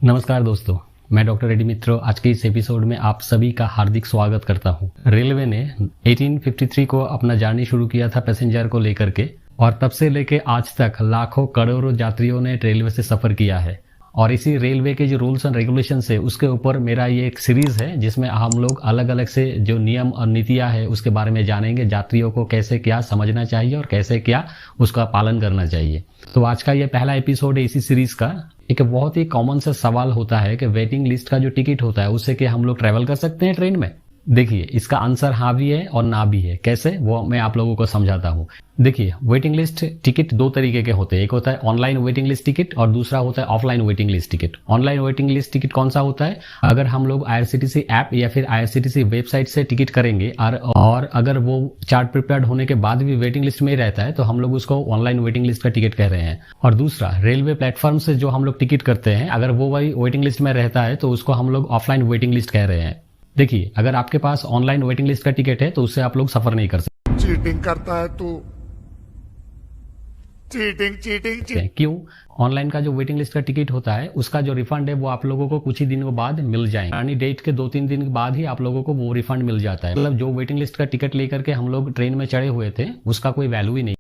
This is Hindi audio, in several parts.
नमस्कार दोस्तों, मैं डॉक्टर रेड्डी मित्रो आज के इस एपिसोड में आप सभी का हार्दिक स्वागत करता हूं। रेलवे ने 1853 को अपना जर्नी शुरू किया था पैसेंजर को लेकर के, और तब से लेके आज तक लाखों करोड़ों यात्रियों ने रेलवे से सफर किया है। और इसी रेलवे के जो रूल्स एंड रेगुलेशंस है उसके ऊपर मेरा ये एक सीरीज है जिसमें हम लोग अलग अलग से जो नियम और नीतियां है उसके बारे में जानेंगे, यात्रियों को कैसे क्या समझना चाहिए और कैसे क्या उसका पालन करना चाहिए। तो आज का ये पहला एपिसोड है इसी सीरीज का। एक बहुत ही कॉमन सा सवाल होता है कि वेटिंग लिस्ट का जो टिकट होता है उससे क्या हम लोग ट्रेवल कर सकते हैं ट्रेन में। देखिए, इसका आंसर हाँ भी है और ना भी है। कैसे, वो मैं आप लोगों को समझाता हूँ। देखिए, वेटिंग लिस्ट टिकट दो तरीके के होते हैं। एक होता है ऑनलाइन वेटिंग लिस्ट टिकट और दूसरा होता है offline waiting list ticket. Online waiting list ticket कौन सा होता है? अगर हम लोग आईआरसीटीसी ऐप या फिर आईआरसीटीसी वेबसाइट से टिकट करेंगे और अगर वो चार्ट प्रिपेयर्ड होने के बाद भी वेटिंग लिस्ट में ही रहता है तो हम लोग उसको ऑनलाइन वेटिंग लिस्ट का टिकट कह रहे हैं। और दूसरा, रेलवे प्लेटफॉर्म से जो हम लोग टिकट करते हैं अगर वो वही वेटिंग लिस्ट में रहता है तो उसको हम लोग ऑफलाइन वेटिंग लिस्ट कह रहे हैं। देखिए, अगर आपके पास ऑनलाइन वेटिंग लिस्ट का टिकट है तो उससे आप लोग सफर नहीं कर सकते। चीटिंग करता है तू। चीटिंग। क्यों? ऑनलाइन का जो वेटिंग लिस्ट का टिकट होता है उसका जो रिफंड है वो आप लोगों को कुछ ही दिनों बाद मिल जाएगा। यानी डेट के 2-3 दिन के बाद ही आप लोगों को वो रिफंड मिल जाता है। मतलब जो वेटिंग लिस्ट का टिकट लेकर के हम लोग ट्रेन में चढ़े हुए थे उसका कोई वैल्यू ही नहीं।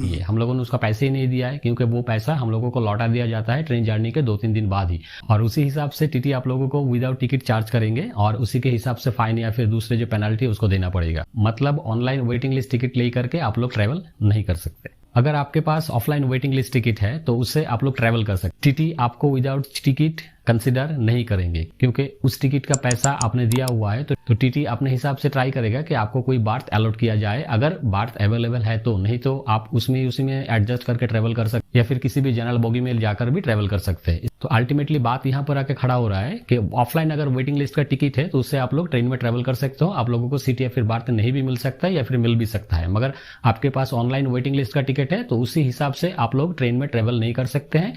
ये हम लोगों ने उसका पैसे ही नहीं दिया है क्योंकि वो पैसा हम लोगों को लौटा दिया जाता है ट्रेन जर्नी के 2-3 दिन बाद ही। और उसी हिसाब से टीटी आप लोगों को विदाउट टिकट चार्ज करेंगे और उसी के हिसाब से फाइन या फिर दूसरे जो पेनल्टी है उसको देना पड़ेगा। मतलब ऑनलाइन वेटिंग लिस्ट टिकट ले करके आप लोग ट्रेवल नहीं कर सकते। अगर आपके पास ऑफलाइन वेटिंग लिस्ट टिकट है तो उससे आप लोग ट्रेवल कर सकते। टीटी आपको विदाउट टिकट कंसिडर नहीं करेंगे क्योंकि उस टिकट का पैसा आपने दिया हुआ है। तो टीटी अपने हिसाब से ट्राई करेगा कि आपको कोई बर्थ अलॉट किया जाए, अगर बर्थ अवेलेबल है तो। नहीं तो आप उसी में एडजस्ट करके ट्रेवल कर सकते या फिर किसी भी जनरल बोगी में जाकर भी ट्रेवल कर सकते हैं। तो अल्टीमेटली बात यहाँ पर आके खड़ा हो रहा है कि ऑफलाइन अगर वेटिंग लिस्ट का टिकट है तो उससे आप लोग ट्रेन में ट्रेवल कर सकते हो। आप लोगों को सीट या फिर बर्थ नहीं भी मिल सकता है या फिर मिल भी सकता है, मगर आपके पास ऑनलाइन वेटिंग लिस्ट का टिकट है तो उसी हिसाब से आप लोग ट्रेन में ट्रेवल नहीं कर सकते हैं।